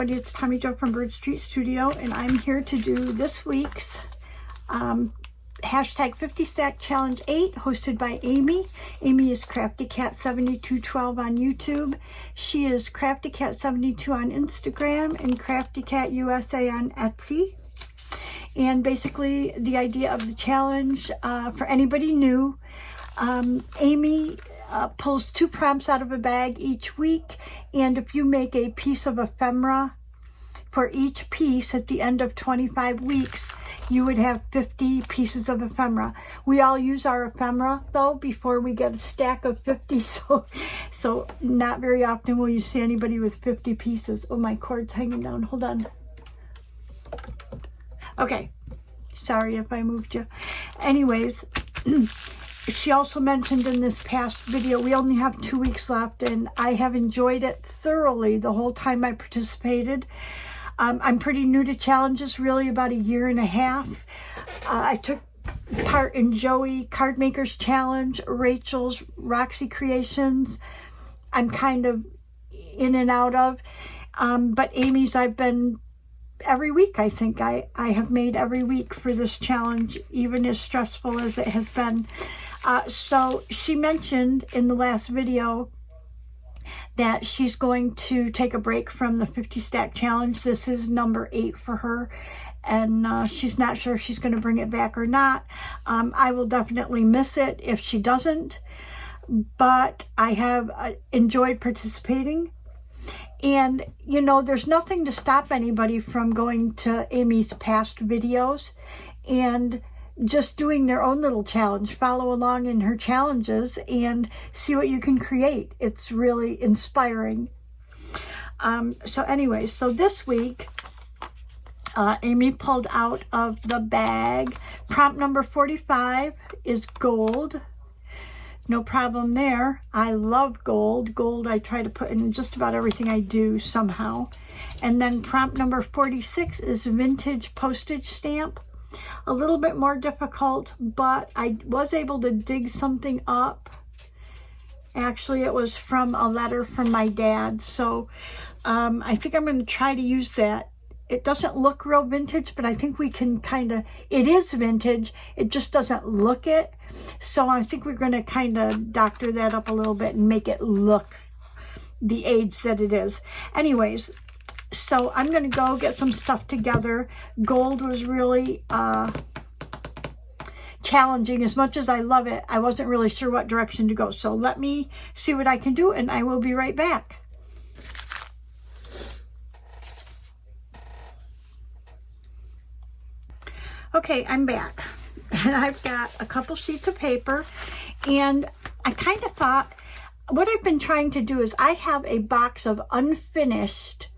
everybody, it's Tommy Jo from Bird Street Studio, and I'm here to do this week's hashtag 50 Stack Challenge 8, hosted by Amy. Amy is Crafty Cat 7212 on YouTube. She is Crafty Cat 72 on Instagram and Crafty Cat USA on Etsy. And basically, the idea of the challenge, for anybody new, Amy pulls 2 prompts out of a bag each week, and if you make a piece of ephemera for each piece at the end of 25 weeks, you would have 50 pieces of ephemera. We all use our ephemera, though, before we get a stack of 50, so not very often will you see anybody with 50 pieces. Oh, my cord's hanging down. Hold on. Okay. Sorry if I moved you. Anyways, she also mentioned in this past video, we only have 2 weeks left, and I have enjoyed it thoroughly the whole time I participated. I'm pretty new to challenges, really about 1.5 years. I took part in Joey Card Makers Challenge, Rachel's Roxy Creations. I'm kind of in and out of, but Amy's I've been every week. I think I have made every week for this challenge, even as stressful as it has been. So she mentioned in the last video that she's going to take a break from the 50 Stack Challenge. This is number 8 for her, and she's not sure if she's going to bring it back or not. I will definitely miss it if she doesn't, but I have enjoyed participating. And, you know, there's nothing to stop anybody from going to Amy's past videos and just doing their own little challenge. Follow along in her challenges and see what you can create. It's really inspiring. So anyways, so this week, Amy pulled out of the bag. Prompt number 45 is gold. No problem there. I love gold. Gold I try to put in just about everything I do somehow. And then prompt number 46 is vintage postage stamp. A little bit more difficult, but I was able to dig something up. Actually, it was from a letter from my dad. So I think I'm going to try to use that. It doesn't look real vintage, but I think we can kind of, it is vintage, it just doesn't look it. So I think we're going to kind of doctor that up a little bit and make it look the age that it is. Anyways, so I'm going to go get some stuff together. Gold was really challenging. As much as I love it, I wasn't really sure what direction to go. So let me see what I can do, and I will be right back. Okay, I'm back, and I've got a couple sheets of paper, and I kind of thought, what I've been trying to do is I have a box of unfinished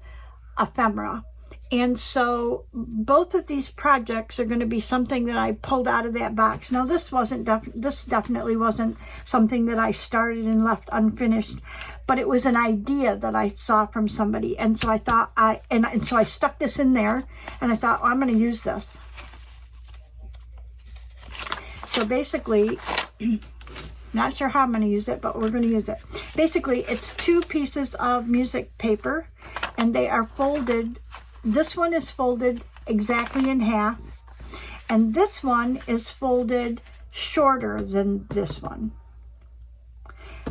ephemera, and so both of these projects are going to be something that I pulled out of that box. Now, this definitely wasn't something that I started and left unfinished, but it was an idea that I saw from somebody, and so I thought so I stuck this in there, and I thought, oh, I'm going to use this. So basically, not sure how I'm going to use it, but we're going to use it. Basically, it's 2 pieces of music paper, and they are folded. This one is folded exactly in half, and this one is folded shorter than this one.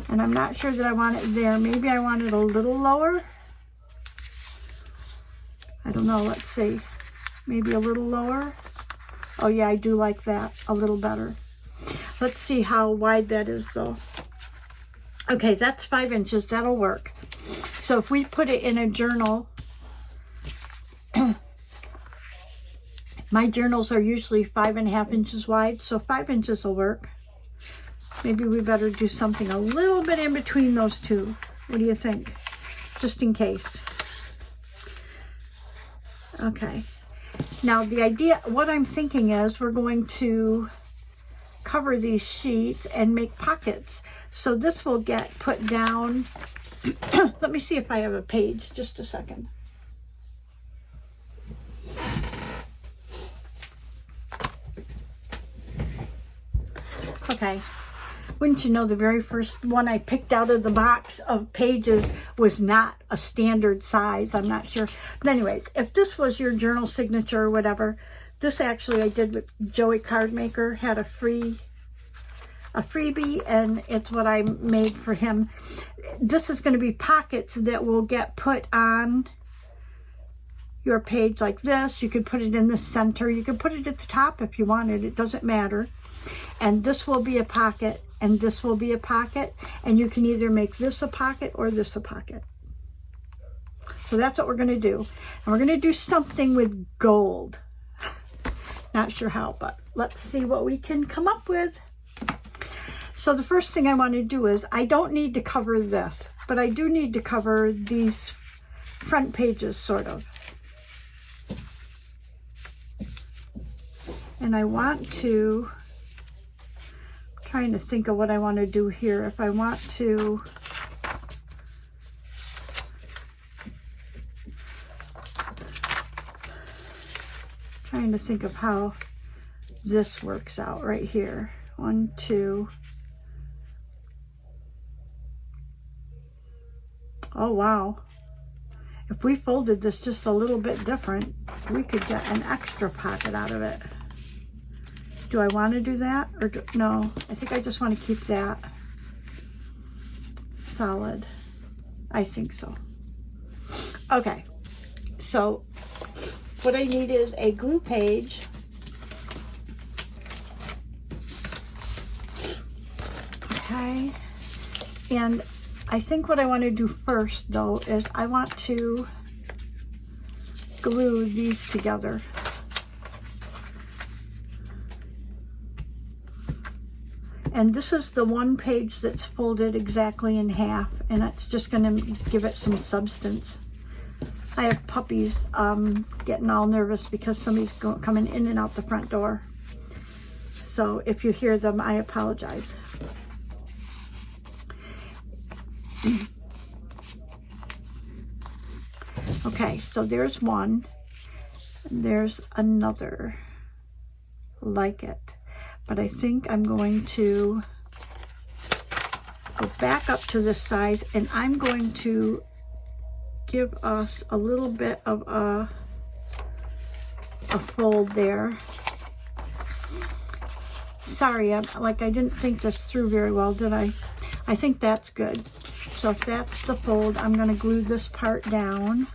And I'm not sure that I want it there. Maybe I want it a little lower. I don't know. Let's see. Maybe a little lower. Oh yeah, I do like that a little better. Let's see how wide that is though. Okay, that's 5 inches. That'll work. So if we put it in a journal, my journals are usually 5.5 inches wide, so 5 inches will work. Maybe we better do something a little bit in between those two. What do you think? Just in case. Okay. Now the idea, what I'm thinking is we're going to cover these sheets and make pockets. So this will get put down. Let me see if I have a page. Just a second. Okay. wouldn't you know, the very first one I picked out of the box of pages was not a standard size. I'm not sure. But anyways, if this was your journal signature or whatever, this actually I did with Joey Cardmaker, had a freebie, and it's what I made for him. This is going to be pockets that will get put on your page like this. You could put it in the center. You can put it at the top if you wanted. It doesn't matter. And this will be a pocket, and this will be a pocket, and you can either make this a pocket or this a pocket. So that's what we're going to do. And we're going to do something with gold. Not sure how, but let's see what we can come up with. So the first thing I want to do is, I don't need to cover this, but I do need to cover these front pages, sort of. And I want to, I'm trying to think of what I want to do here. If I want to, trying to think of how this works out right here. 1, 2. Oh, wow. If we folded this just a little bit different, we could get an extra pocket out of it. Do I want to do that? Or no, I think I just want to keep that solid. I think so. Okay, so what I need is a glue page. Okay, and I think what I want to do first, though, is I want to glue these together. And this is the one page that's folded exactly in half, and it's just going to give it some substance. I have puppies getting all nervous because somebody's coming in and out the front door. So if you hear them, I apologize. Okay, so there's one. There's another like it. But I think I'm going to go back up to this size, and I'm going to give us a little bit of a fold there. Sorry, I didn't think this through very well, did I? I think that's good. So if that's the fold, I'm going to glue this part down.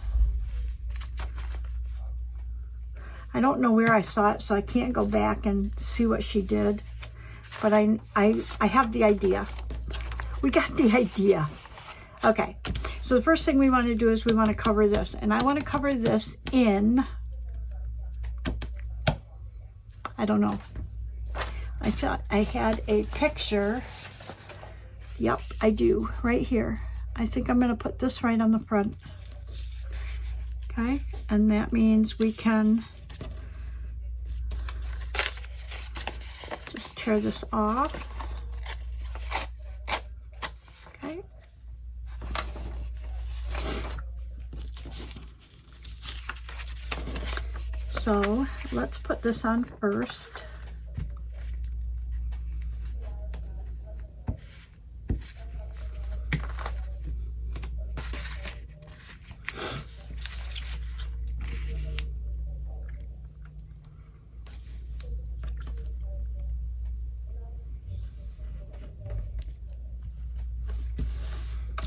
I don't know where I saw it, so I can't go back and see what she did. But I have the idea. We got the idea. Okay, so the first thing we want to do is we want to cover this. And I want to cover this in, I don't know. I thought I had a picture. Yep, I do, right here. I think I'm going to put this right on the front. Okay, and that means we can just tear this off. Okay. So let's put this on first.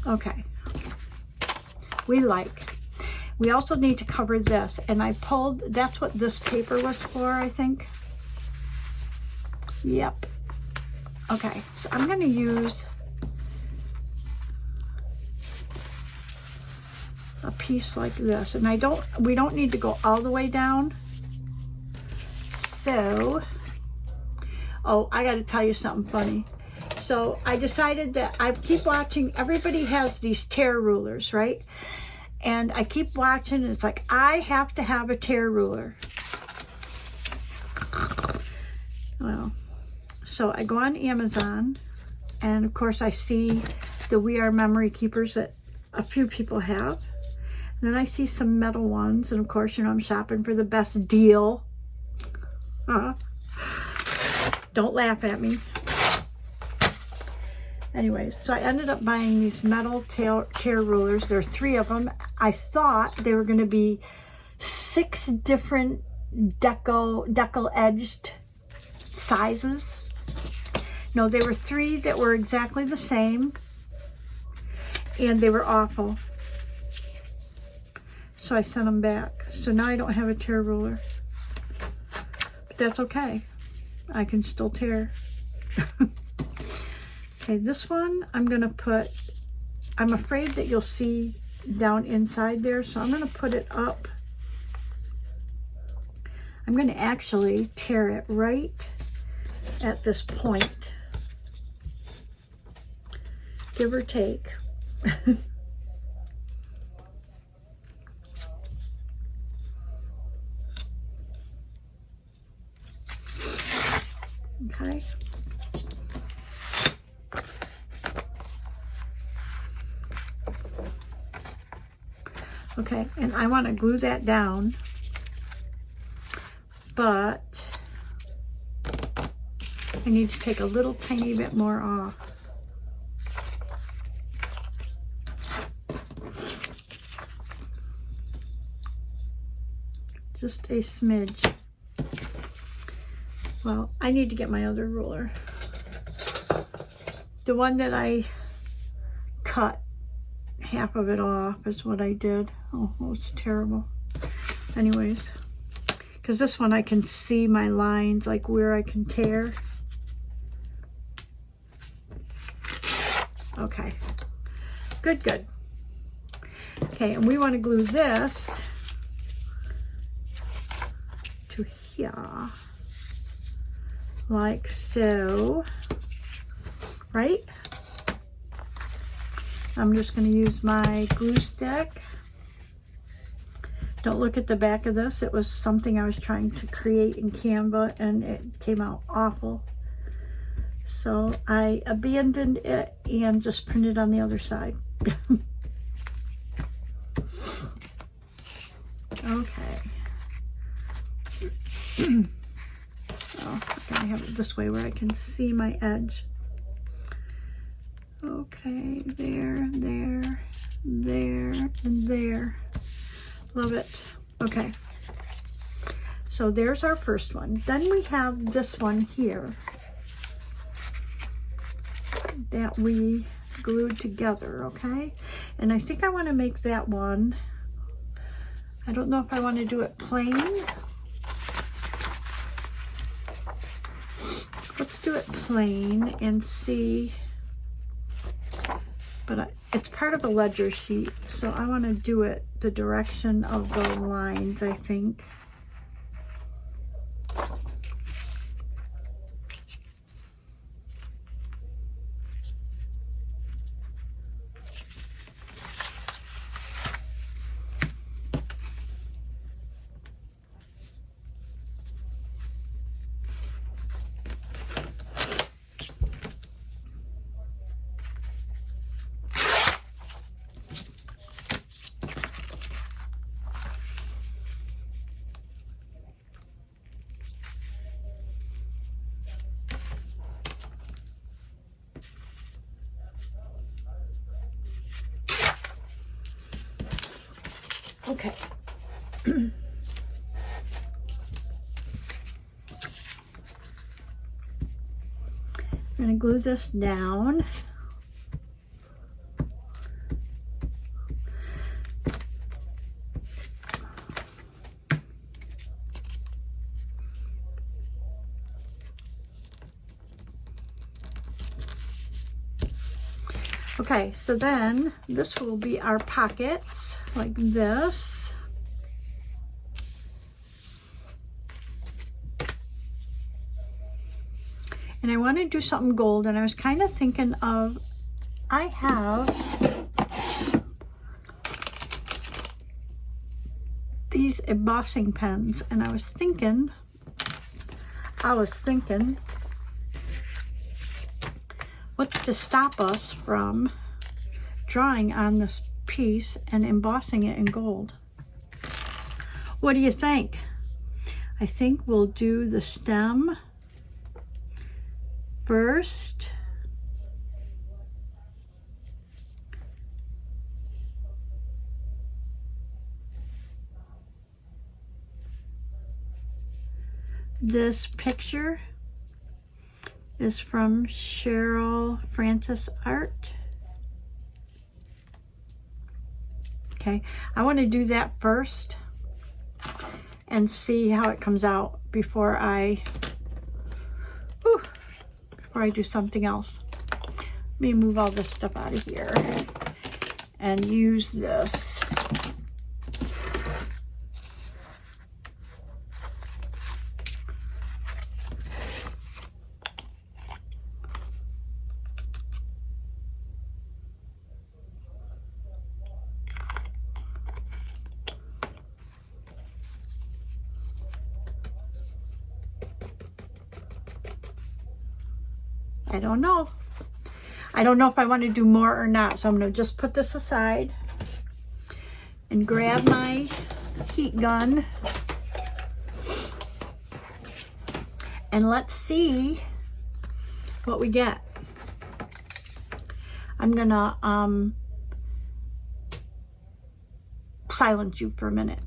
Okay, we also need to cover this, and I pulled, that's what this paper was for, I think. Yep. Okay, so I'm going to use a piece like this, and we don't need to go all the way down. So, oh, I got to tell you something funny. So I decided that I keep watching, everybody has these tear rulers, right? And I keep watching, and it's like, I have to have a tear ruler. Well, so I go on Amazon, and of course I see the We Are Memory Keepers that a few people have. And then I see some metal ones, and of course, you know, I'm shopping for the best deal. Don't laugh at me. Anyways, so I ended up buying these metal chair rulers. There are 3 of them. I thought they were going to be 6 different decal edged sizes. No, they were 3 that were exactly the same, and they were awful. So I sent them back. So now I don't have a tear ruler. But that's okay. I can still tear. Okay, this one I'm going to put, I'm afraid that you'll see down inside there, so I'm going to put it up. I'm going to actually tear it right at this point, give or take. Okay. Okay, and I want to glue that down, but I need to take a little tiny bit more off. Just a smidge. Well, I need to get my other ruler. The one that I cut half of it off is what I did. Oh, it's terrible. Anyways, because this one I can see my lines, like where I can tear. Okay, good, good. Okay, and we want to glue this to here, like so, right? I'm just going to use my glue stick. Don't look at the back of this. It was something I was trying to create in Canva and it came out awful. So I abandoned it and just printed on the other side. Okay. So I'm going to have it this way where I can see my edge. Okay, there, there, there, and there. Love it. Okay. So there's our first one. Then we have this one here that we glued together, okay? And I think I want to make that one, I don't know if I want to do it plain. Let's do it plain and see. But it's part of a ledger sheet, so I want to do it the direction of the lines, I think. Okay. I'm going to glue this down. Okay, so then this will be our pockets, like this. And I want to do something gold, and I was kind of thinking of, I have these embossing pens, and I was thinking, what's to stop us from drawing on this piece and embossing it in gold? What do you think? I think we'll do the stem first. This picture is from Cheryl Francis Art. Okay, I want to do that first and see how it comes out before I do something else. Let me move all this stuff out of here and use this. I don't know. I don't know if I want to do more or not, so I'm going to just put this aside and grab my heat gun and let's see what we get. I'm going to silence you for a minute.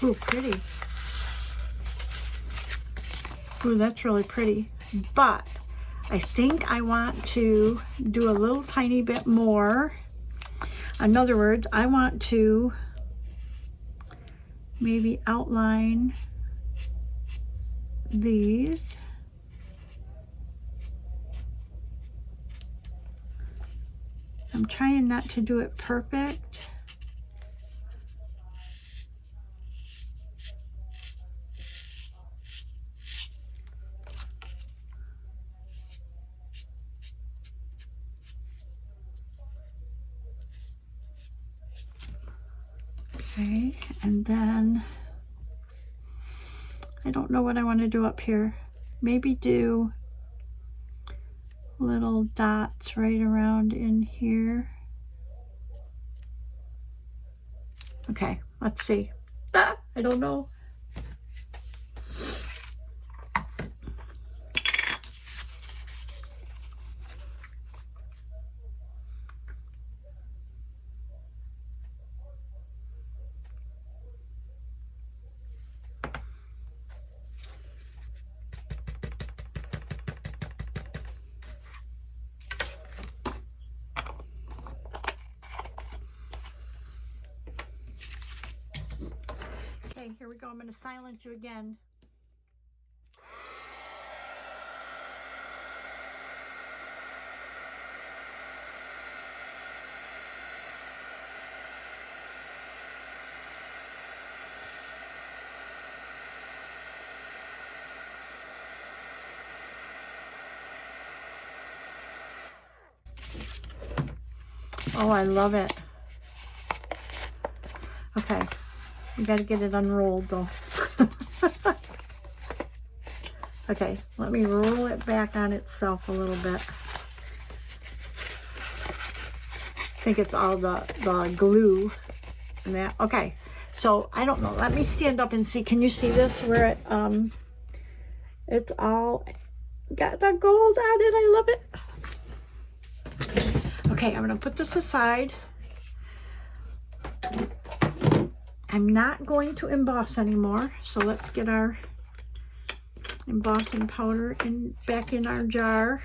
Ooh, pretty. Ooh, that's really pretty. But I think I want to do a little tiny bit more. In other words, I want to maybe outline these. I'm trying not to do it perfect. Okay, and then I don't know what I want to do up here. Maybe do little dots right around in here. Okay, let's see. I don't know. Okay, here we go. I'm going to silence you again. Oh, I love it. Okay, we got to get it unrolled though. Okay, let me roll it back on itself a little bit. I think it's all the glue and that. Okay, so I don't know. Let me stand up and see. Can you see this where it it's all got the gold on it? I love it. Okay, I'm gonna put this aside. I'm not going to emboss anymore, so let's get our embossing powder back in our jar.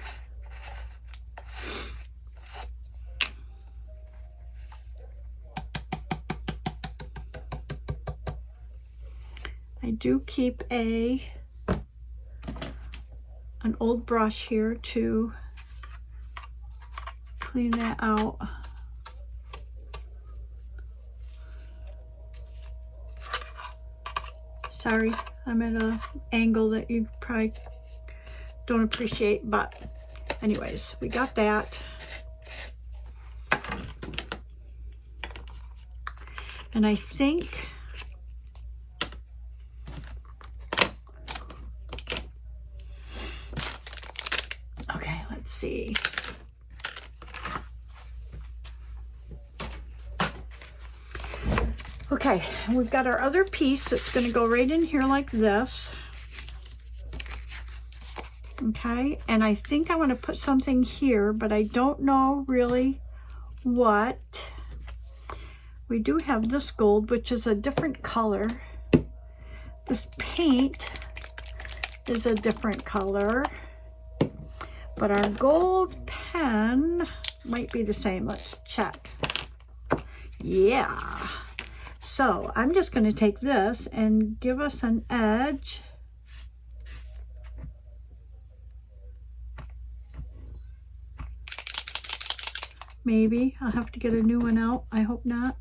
I do keep an old brush here to clean that out. Sorry, I'm at an angle that you probably don't appreciate, but anyways, we got that. And I think okay, let's see. Okay, we've got our other piece that's going to go right in here like this. Okay, and I think I want to put something here, but I don't know really what. We do have this gold, which is a different color. This paint is a different color, but our gold pen might be the same. Let's check. Yeah. So I'm just going to take this and give us an edge. Maybe. I'll have to get a new one out. I hope not.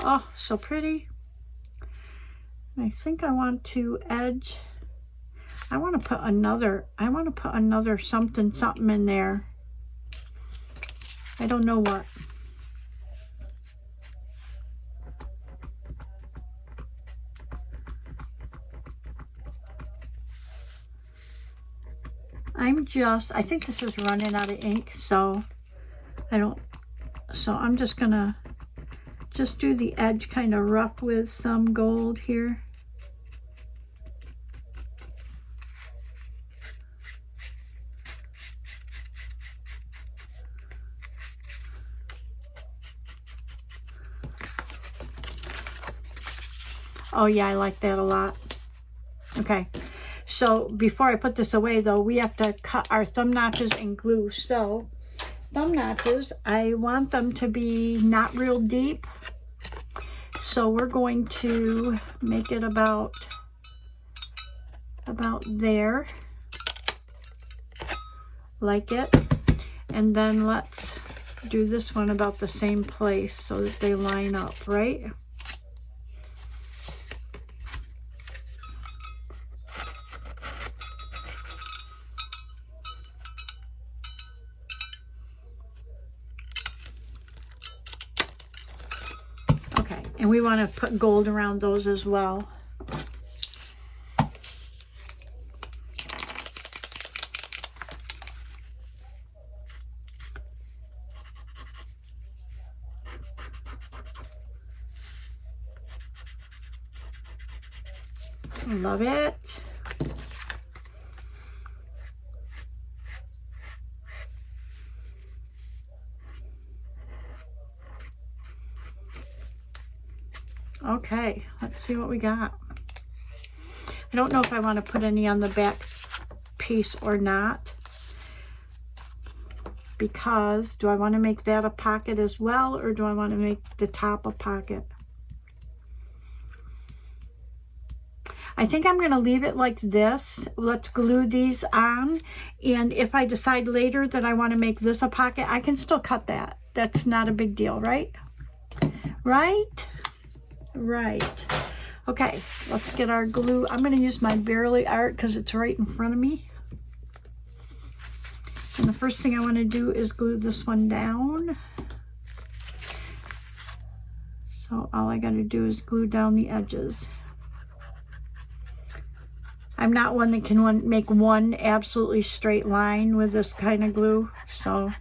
Oh, so pretty. I think I want to edge. I want to put another something in there. I don't know what. I think this is running out of ink, so I'm just gonna do the edge kind of rough with some gold here. Oh yeah, I like that a lot. Okay, so before I put this away though, we have to cut our thumb notches and glue. So thumb notches, I want them to be not real deep. So we're going to make it about there, like it. And then let's do this one about the same place so that they line up, right? And we want to put gold around those as well. Love it. Okay, let's see what we got. I don't know if I want to put any on the back piece or not, because do I want to make that a pocket as well, or do I want to make the top a pocket? I think I'm going to leave it like this. Let's glue these on, and if I decide later that I want to make this a pocket, I can still cut that. That's not a big deal, right? Right? Right. Okay, let's get our glue. I'm going to use my Barely Art because it's right in front of me. And the first thing I want to do is glue this one down. So all I got to do is glue down the edges. I'm not one that can make one absolutely straight line with this kind of glue. So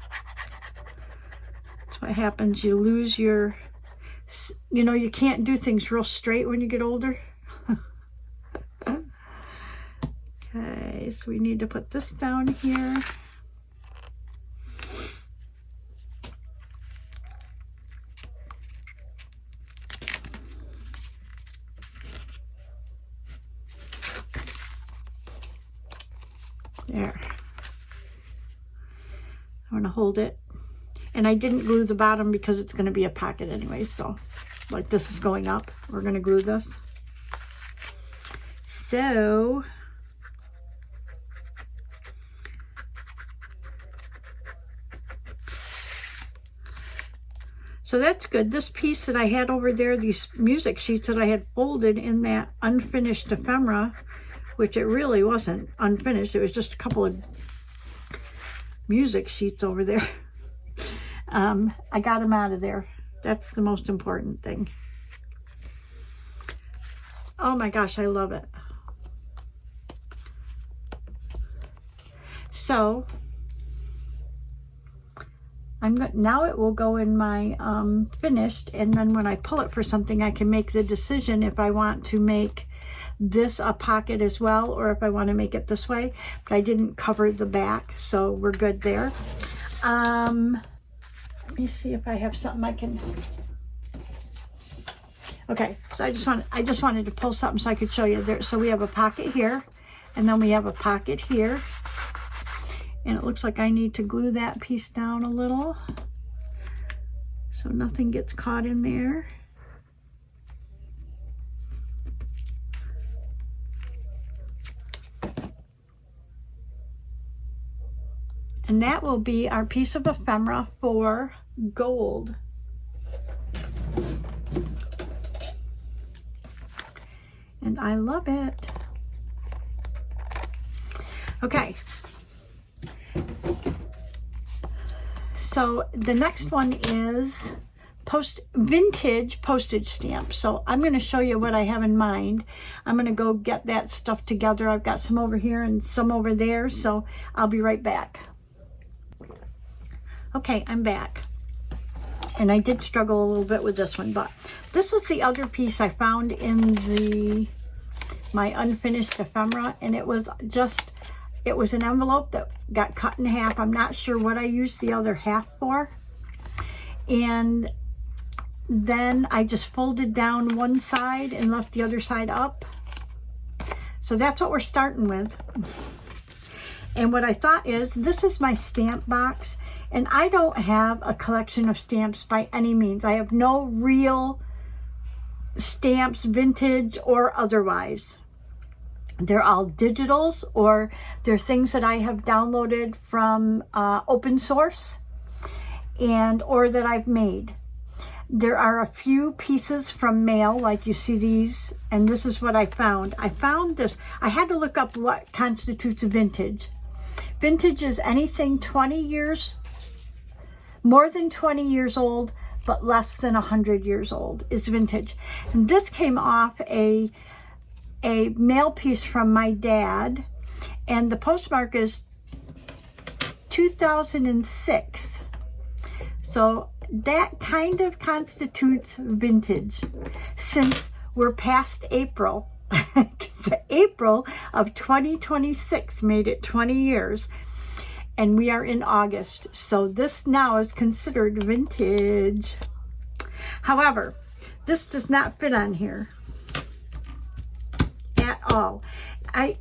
that's what happens. You lose your... You know, you can't do things real straight when you get older. Okay, so we need to put this down here. There. I'm going to hold it. And I didn't glue the bottom because it's going to be a pocket anyway. So, like this is going up. We're going to glue this. So, that's good. This piece that I had over there, these music sheets that I had folded in that unfinished ephemera, which it really wasn't unfinished. It was just a couple of music sheets over there. I got them out of there. That's the most important thing. Oh my gosh, I love it. So now it will go in my finished, and then when I pull it for something, I can make the decision if I want to make this a pocket as well, or if I want to make it this way. But I didn't cover the back, so we're good there. Let me see if I have something I can. Okay, so I just wanted to pull something so I could show you there. So we have a pocket here, and then we have a pocket here, and it looks like I need to glue that piece down a little so nothing gets caught in there. And that will be our piece of ephemera for gold. And I love it. Okay. So the next one is vintage postage stamps. So I'm going to show you what I have in mind. I'm going to go get that stuff together. I've got some over here and some over there. So I'll be right back. Okay, I'm back. And I did struggle a little bit with this one, but this is the other piece I found in my unfinished ephemera, and it was an envelope that got cut in half. I'm not sure what I used the other half for. And then I just folded down one side and left the other side up. So that's what we're starting with. And what I thought is, this is my stamp box. And I don't have a collection of stamps by any means. I have no real stamps, vintage or otherwise. They're all digitals, or they're things that I have downloaded from open source or that I've made. There are a few pieces from mail, like you see these, and this is what I found. I found this. I had to look up what constitutes a vintage. Vintage is anything 20 years, more than 20 years old, but less than 100 years old is vintage. And this came off a mail piece from my dad, and the postmark is 2006. So that kind of constitutes vintage, since we're past April. April of 2026 made it 20 years. And we are in August, so this now is considered vintage. However, this does not fit on here at all. I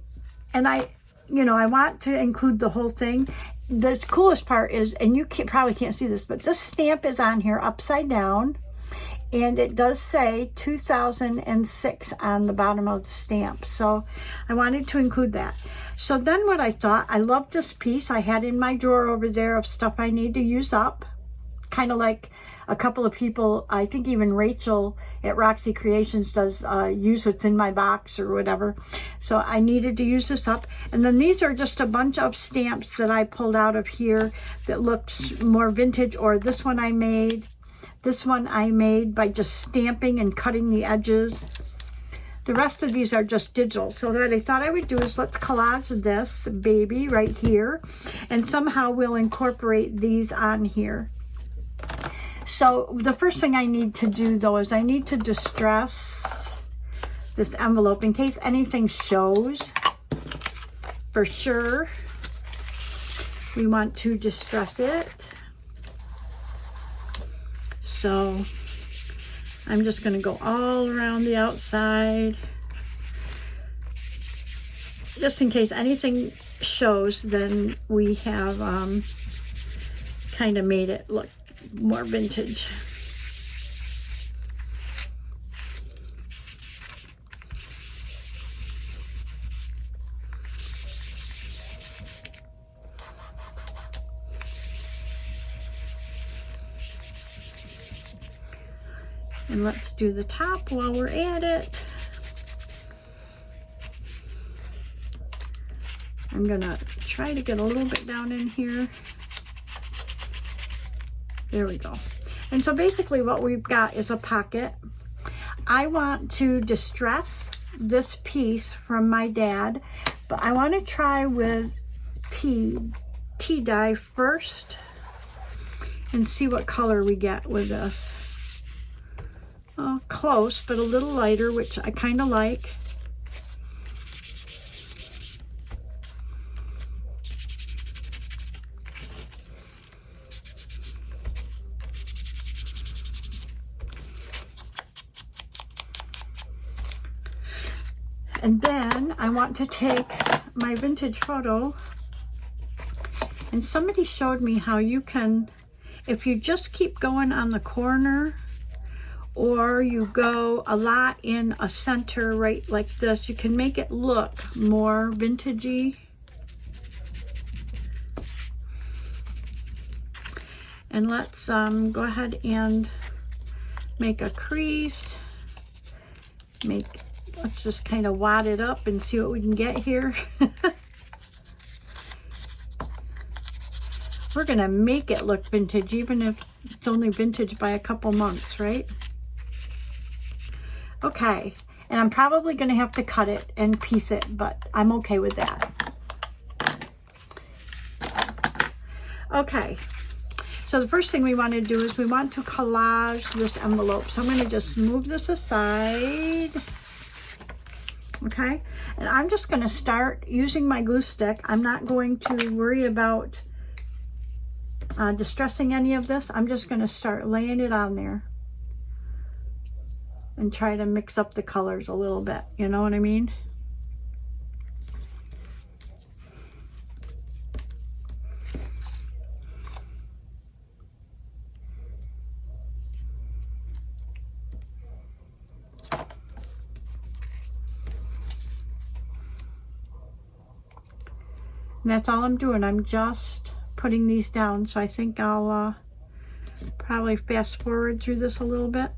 want to include the whole thing. The coolest part is, and you probably can't see this, but this stamp is on here upside down, and it does say 2006 on the bottom of the stamp. So I wanted to include that. So then what I thought, I love this piece. I had in my drawer over there of stuff I need to use up. Kind of like a couple of people, I think even Rachel at Roxy Creations does use what's in my box or whatever. So I needed to use this up. And then these are just a bunch of stamps that I pulled out of here that looks more vintage, or this one I made. This one I made by just stamping and cutting the edges. The rest of these are just digital. So what I thought I would do is, let's collage this baby right here, and somehow we'll incorporate these on here. So the first thing I need to do though is I need to distress this envelope in case anything shows. For sure, we want to distress it. So I'm just going to go all around the outside, just in case anything shows. Then we have kind of made it look more vintage. And let's do the top while we're at it. I'm gonna try to get a little bit down in here. There we go. And so basically what we've got is a pocket. I want to distress this piece from my dad, but I want to try with tea dye first and see what color we get with this. Close, but a little lighter, which I kind of like. And then I want to take my vintage photo, and somebody showed me how you can, if you just keep going on the corner, or you go a lot in a center right like this, you can make it look more vintagey. And let's go ahead and make a crease. Let's just kind of wad it up and see what we can get here. We're gonna make it look vintage, even if it's only vintage by a couple months, right? Okay, and I'm probably gonna have to cut it and piece it, but I'm okay with that. Okay, so the first thing we want to do is we want to collage this envelope. So I'm gonna just move this aside. Okay, and I'm just gonna start using my glue stick. I'm not going to worry about distressing any of this. I'm just gonna start laying it on there and try to mix up the colors a little bit, you know what I mean? And that's all I'm doing. I'm just putting these down. So I think I'll probably fast forward through this a little bit.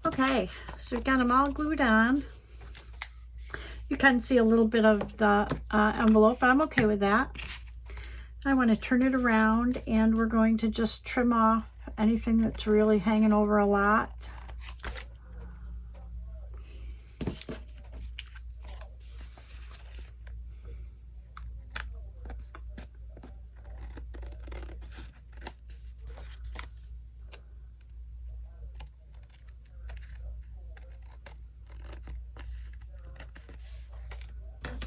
Okay, so we've got them all glued on. You can see a little bit of the envelope, but I'm okay with that. I want to turn it around, and we're going to just trim off anything that's really hanging over a lot.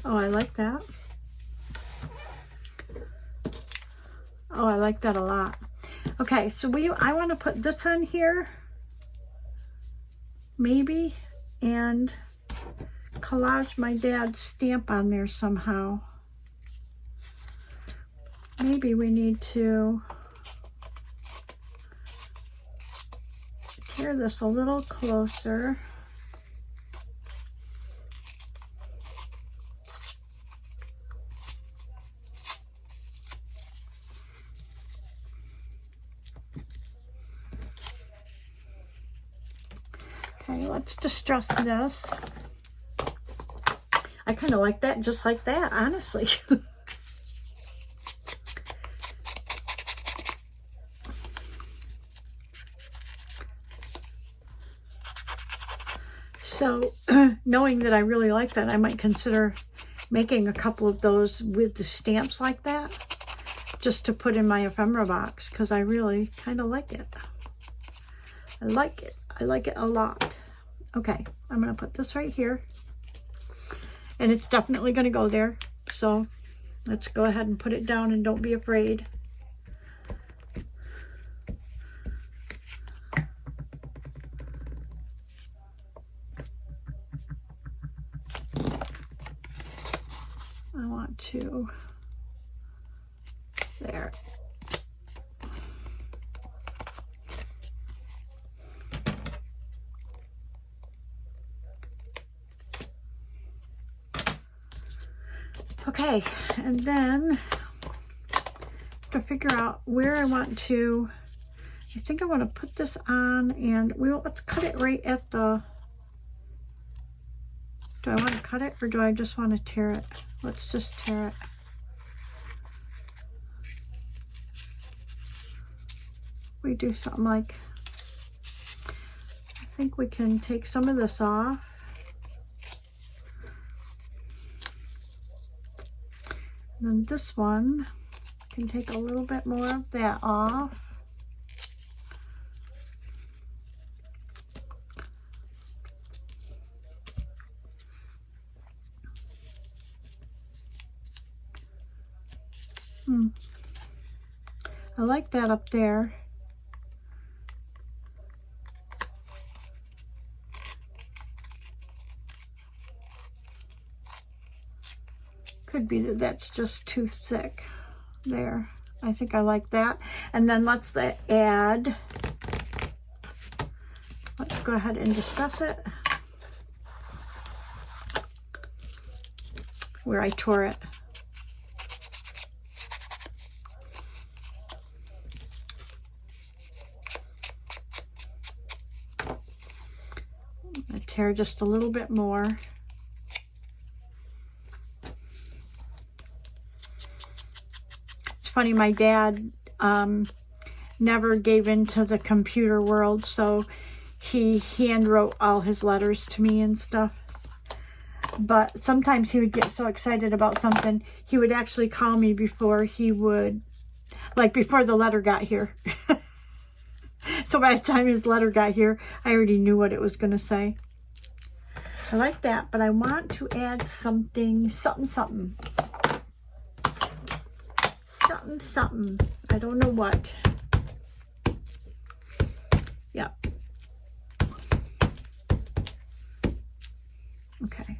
Oh, I like that. Oh, I like that a lot. Okay, so I want to put this on here, maybe, and collage my dad's stamp on there somehow. Maybe we need to tear this a little closer. Okay, let's distress this. I kind of like that just like that, honestly. So, knowing that I really like that, I might consider making a couple of those with the stamps like that, just to put in my ephemera box because I really kind of like it. I like it. I like it a lot. Okay, I'm going to put this right here. And it's definitely going to go there. So let's go ahead and put it down and don't be afraid. I want to, there. Okay, and then to figure out where I want to, I think I want to put this on, and let's cut it right at the, do I want to cut it or do I just want to tear it? Let's just tear it. We do something like, I think we can take some of this off. And then this one can take a little bit more of that off. I like that up there. Could be that that's just too thick there. I think I like that. And then let's add, let's go ahead and discuss it. Where I tore it. I tear just a little bit more. Funny, my dad never gave into the computer world, so he hand wrote all his letters to me and stuff. But sometimes he would get so excited about something, he would actually call me before he would, like before the letter got here. So by the time his letter got here, I already knew what it was going to say. I like that, but I want to add something, something. Something. I don't know what. Yep. Okay.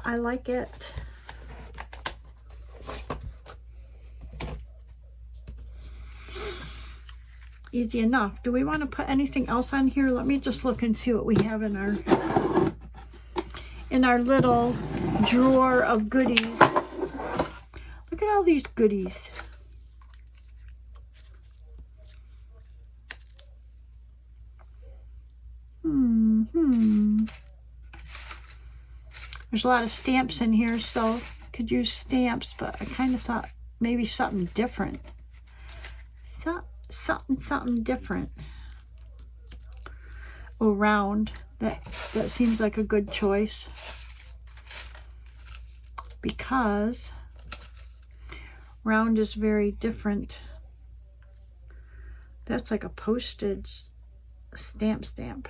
I like it. Easy enough. Do we want to put anything else on here? Let me just look and see what we have in our little drawer of goodies. Look at all these goodies. There's a lot of stamps in here, so could use stamps, but I kind of thought maybe something different. Something different. Oh, round. That seems like a good choice, because round is very different. That's like a postage stamp.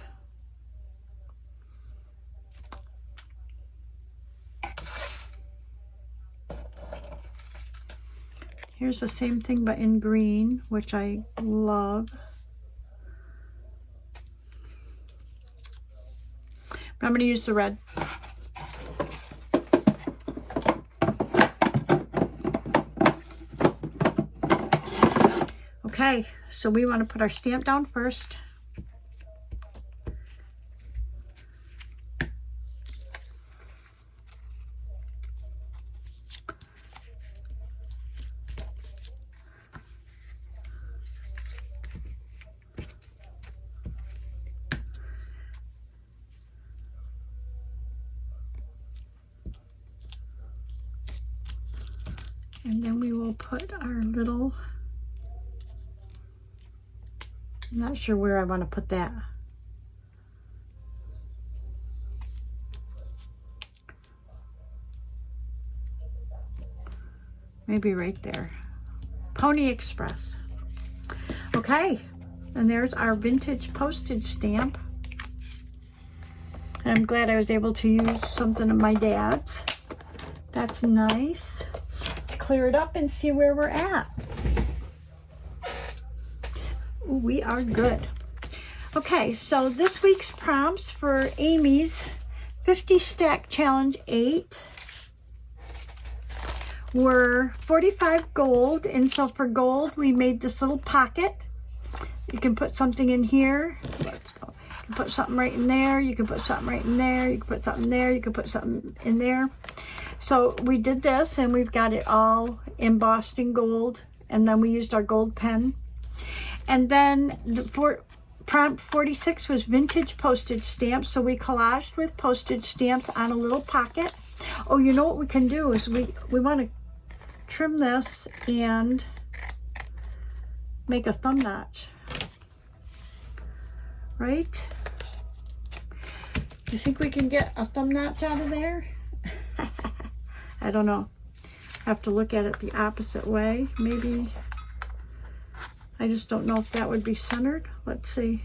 Here's the same thing but in green, which I love. But I'm going to use the red. Okay, so we want to put our stamp down first. And then we will put our little, I'm not sure where I want to put that. Maybe right there. Pony Express. Okay, and there's our vintage postage stamp. And I'm glad I was able to use something of my dad's. That's nice. Let's clear it up and see where we're at. Ooh, we are good. Okay, so this week's prompts for Amy's 50 Stack Challenge 8 were 45 gold. And so for gold, we made this little pocket. You can put something in here. Let's go. You can put something right in there. You can put something right in there. You can put something there. You can put something in there. So we did this, and we've got it all embossed in gold. And then we used our gold pen. And then prompt 46 was vintage postage stamps. So we collaged with postage stamps on a little pocket. Oh, you know what we can do is we want to trim this and make a thumb notch. Right? Do you think we can get a thumb notch out of there? I don't know. I have to look at it the opposite way. Maybe. I just don't know if that would be centered. Let's see.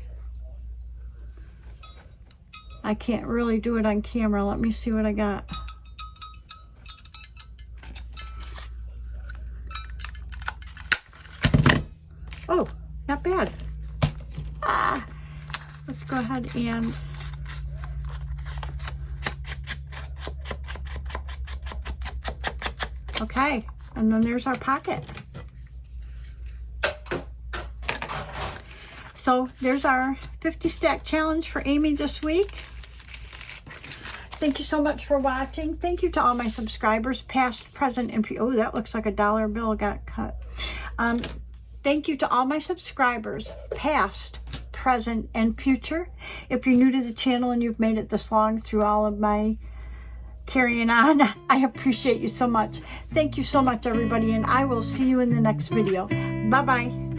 I can't really do it on camera. Let me see what I got. Oh, not bad. Let's go ahead and okay, and then there's our pocket. So there's our 50 stack challenge for Amy this week. Thank you so much for watching. Thank you to all my subscribers, past, present, and oh, that looks like a dollar bill got cut. Thank you to all my subscribers, past, present, and future. If you're new to the channel and you've made it this long through all of my carrying on, I appreciate you so much. Thank you so much, everybody, and I will see you in the next video. Bye-bye.